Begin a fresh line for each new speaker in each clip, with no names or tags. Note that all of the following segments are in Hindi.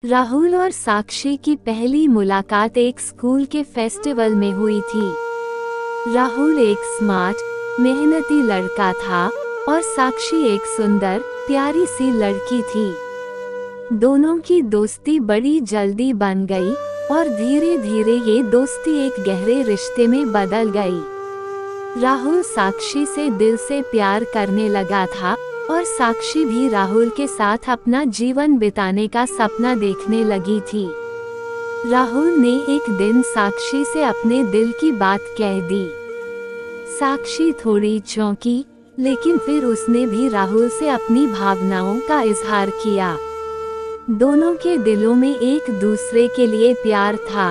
राहुल और साक्षी की पहली मुलाकात एक स्कूल के फेस्टिवल में हुई थी। राहुल एक स्मार्ट, मेहनती लड़का था और साक्षी एक सुंदर, प्यारी सी लड़की थी। दोनों की दोस्ती बड़ी जल्दी बन गई और धीरे धीरे ये दोस्ती एक गहरे रिश्ते में बदल गई। राहुल साक्षी से दिल से प्यार करने लगा था और साक्षी भी राहुल के साथ अपना जीवन बिताने का सपना देखने लगी थी। राहुल ने एक दिन साक्षी से अपने दिल की बात कह दी। साक्षी थोड़ी चौंकी, लेकिन फिर उसने भी राहुल से अपनी भावनाओं का इजहार किया। दोनों के दिलों में एक दूसरे के लिए प्यार था।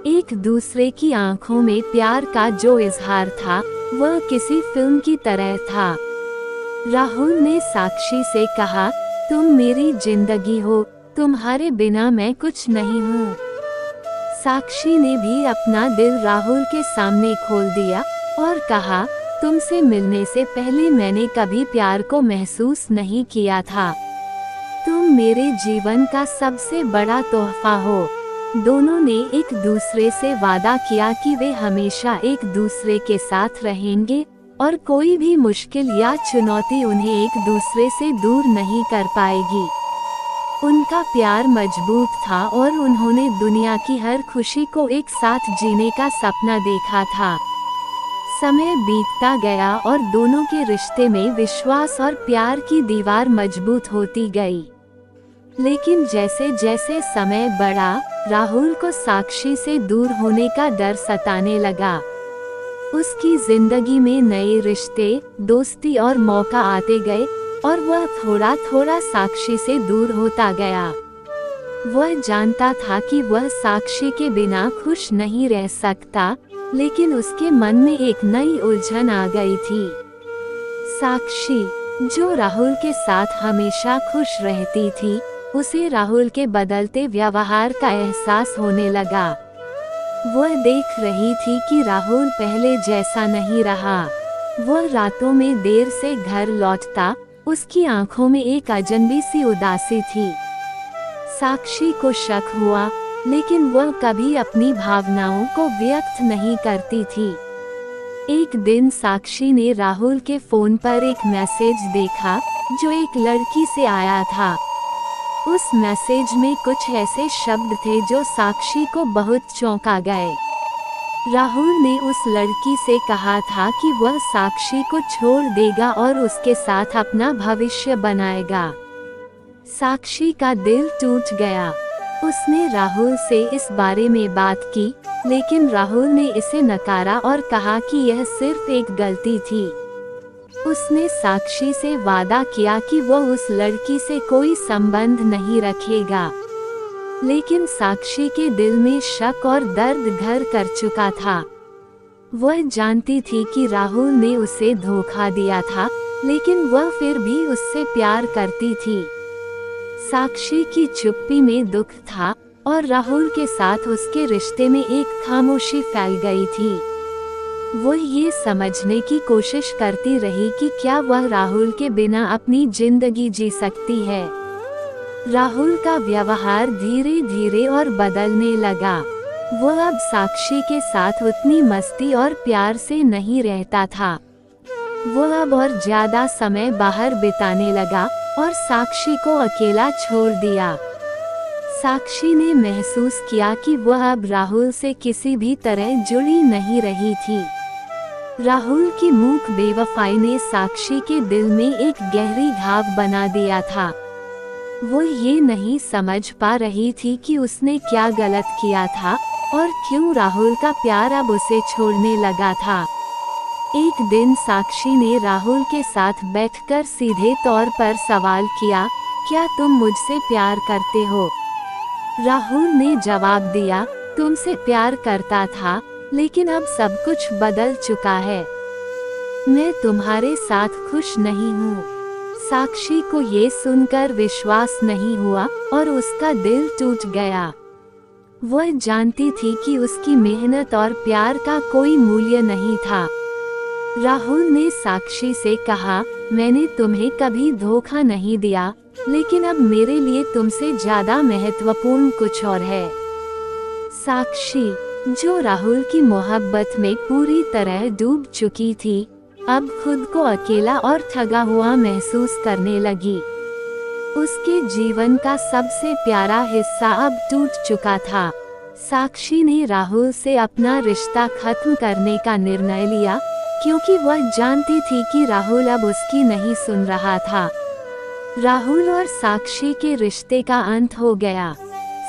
एक दूसरे की आंखों में प्यार का जो इजहार था, वह किसी फिल्म की तरह था। राहुल ने साक्षी से कहा, तुम मेरी जिंदगी हो, तुम्हारे बिना मैं कुछ नहीं हूँ। साक्षी ने भी अपना दिल राहुल के सामने खोल दिया और कहा, तुमसे मिलने से पहले मैंने कभी प्यार को महसूस नहीं किया था। तुम मेरे जीवन का सबसे बड़ा तोहफा हो। दोनों ने एक दूसरे से वादा किया कि वे हमेशा एक दूसरे के साथ रहेंगे और कोई भी मुश्किल या चुनौती उन्हें एक दूसरे से दूर नहीं कर पाएगी। उनका प्यार मजबूत था और उन्होंने दुनिया की हर खुशी को एक साथ जीने का सपना देखा था। समय बीतता गया और दोनों के रिश्ते में विश्वास और प्यार की दीवार मजबूत होती गई। लेकिन जैसे जैसे समय बढ़ा, राहुल को साक्षी से दूर होने का डर सताने लगा। उसकी जिंदगी में नए रिश्ते, दोस्ती और मौका आते गए और वह थोड़ा थोड़ा साक्षी से दूर होता गया। वह जानता था कि वह साक्षी के बिना खुश नहीं रह सकता, लेकिन उसके मन में एक नई उलझन आ गई थी। साक्षी, जो राहुल के साथ हमेशा खुश रहती थी, उसे राहुल के बदलते व्यवहार का एहसास होने लगा। वह देख रही थी कि राहुल पहले जैसा नहीं रहा। वह रातों में देर से घर लौटता, उसकी आंखों में एक अजनबी सी उदासी थी। साक्षी को शक हुआ, लेकिन वह कभी अपनी भावनाओं को व्यक्त नहीं करती थी। एक दिन साक्षी ने राहुल के फोन पर एक मैसेज देखा जो एक लड़की से आया था। उस मैसेज में कुछ ऐसे शब्द थे जो साक्षी को बहुत चौंका गए। राहुल ने उस लड़की से कहा था कि वह साक्षी को छोड़ देगा और उसके साथ अपना भविष्य बनाएगा। साक्षी का दिल टूट गया। उसने राहुल से इस बारे में बात की, लेकिन राहुल ने इसे नकारा और कहा कि यह सिर्फ एक गलती थी। उसने साक्षी से वादा किया कि वह उस लड़की से कोई संबंध नहीं रखेगा। लेकिन साक्षी के दिल में शक और दर्द घर कर चुका था। वह जानती थी कि राहुल ने उसे धोखा दिया था, लेकिन वह फिर भी उससे प्यार करती थी। साक्षी की चुप्पी में दुख था और राहुल के साथ उसके रिश्ते में एक खामोशी फैल गई थी। वह ये समझने की कोशिश करती रही कि क्या वह राहुल के बिना अपनी जिंदगी जी सकती है। राहुल का व्यवहार धीरे धीरे और बदलने लगा। वह अब साक्षी के साथ उतनी मस्ती और प्यार से नहीं रहता था। वह अब और ज्यादा समय बाहर बिताने लगा और साक्षी को अकेला छोड़ दिया। साक्षी ने महसूस किया कि वह अब राहुल से किसी भी तरह जुड़ी नहीं रही थी। राहुल की मूक बेवफाई ने साक्षी के दिल में एक गहरी घाव बना दिया था। वो ये नहीं समझ पा रही थी कि उसने क्या गलत किया था और क्यों राहुल का प्यार अब उसे छोड़ने लगा था। एक दिन साक्षी ने राहुल के साथ बैठकर सीधे तौर पर सवाल किया, क्या तुम मुझसे प्यार करते हो? राहुल ने जवाब दिया, तुमसे प्यार करता था, लेकिन अब सब कुछ बदल चुका है। मैं तुम्हारे साथ खुश नहीं हूँ। साक्षी को ये सुनकर विश्वास नहीं हुआ और उसका दिल टूट गया। वह जानती थी कि उसकी मेहनत और प्यार का कोई मूल्य नहीं था। राहुल ने साक्षी से कहा, मैंने तुम्हें कभी धोखा नहीं दिया, लेकिन अब मेरे लिए तुमसे ज्यादा महत्वपूर्ण कुछ और है। साक्षी, जो राहुल की मोहब्बत में पूरी तरह डूब चुकी थी, अब खुद को अकेला और ठगा हुआ महसूस करने लगी। उसके जीवन का सबसे प्यारा हिस्सा अब टूट चुका था। साक्षी ने राहुल से अपना रिश्ता खत्म करने का निर्णय लिया, क्योंकि वह जानती थी कि राहुल अब उसकी नहीं सुन रहा था। राहुल और साक्षी के रिश्ते का अंत हो गया।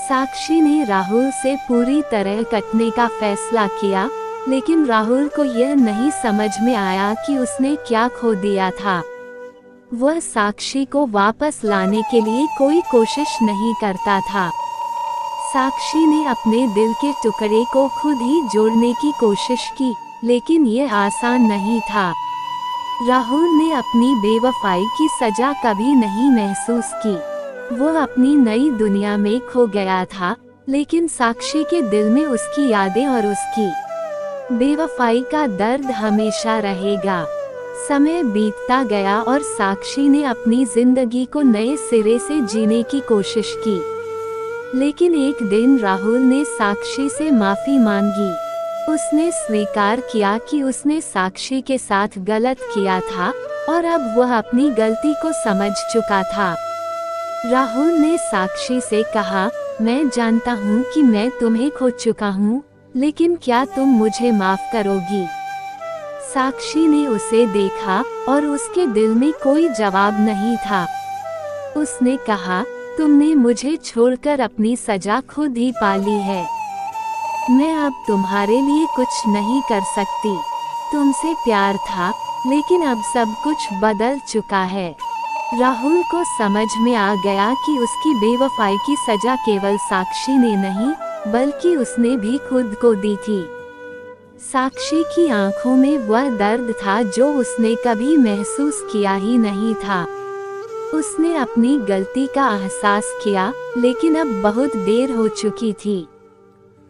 साक्षी ने राहुल से पूरी तरह कटने का फैसला किया, लेकिन राहुल को यह नहीं समझ में आया कि उसने क्या खो दिया था। वह साक्षी को वापस लाने के लिए कोई कोशिश नहीं करता था। साक्षी ने अपने दिल के टुकड़े को खुद ही जोड़ने की कोशिश की, लेकिन यह आसान नहीं था। राहुल ने अपनी बेवफाई की सजा कभी नहीं महसूस की। वह अपनी नई दुनिया में खो गया था, लेकिन साक्षी के दिल में उसकी यादें और उसकी बेवफाई का दर्द हमेशा रहेगा। समय बीतता गया और साक्षी ने अपनी जिंदगी को नए सिरे से जीने की कोशिश की। लेकिन एक दिन राहुल ने साक्षी से माफी मांगी। उसने स्वीकार किया कि उसने साक्षी के साथ गलत किया था और अब वह अपनी गलती को समझ चुका था। राहुल ने साक्षी से कहा, मैं जानता हूँ कि मैं तुम्हें खो चुका हूँ, लेकिन क्या तुम मुझे माफ करोगी? साक्षी ने उसे देखा और उसके दिल में कोई जवाब नहीं था। उसने कहा, तुमने मुझे छोड़कर अपनी सजा खुद ही पाली है। मैं अब तुम्हारे लिए कुछ नहीं कर सकती। तुमसे प्यार था, लेकिन अब सब कुछ बदल चुका है। राहुल को समझ में आ गया कि उसकी बेवफाई की सजा केवल साक्षी ने नहीं, बल्कि उसने भी खुद को दी थी। साक्षी की आंखों में वह दर्द था जो उसने कभी महसूस किया ही नहीं था। उसने अपनी गलती का एहसास किया, लेकिन अब बहुत देर हो चुकी थी।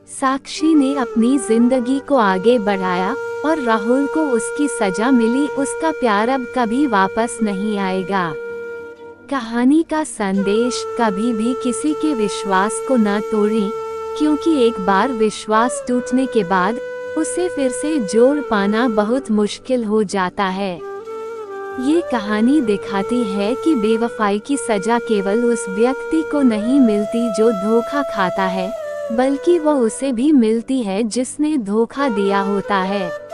साक्षी ने अपनी जिंदगी को आगे बढ़ाया और राहुल को उसकी सजा मिली। उसका प्यार अब कभी वापस नहीं आएगा। कहानी का संदेश, कभी भी किसी के विश्वास को न तोड़ें, क्योंकि एक बार विश्वास टूटने के बाद उसे फिर से जोड़ पाना बहुत मुश्किल हो जाता है। ये कहानी दिखाती है कि बेवफाई की सजा केवल उस व्यक्ति को नहीं मिलती जो धोखा खाता है, बल्कि वो उसे भी मिलती है जिसने धोखा दिया होता है।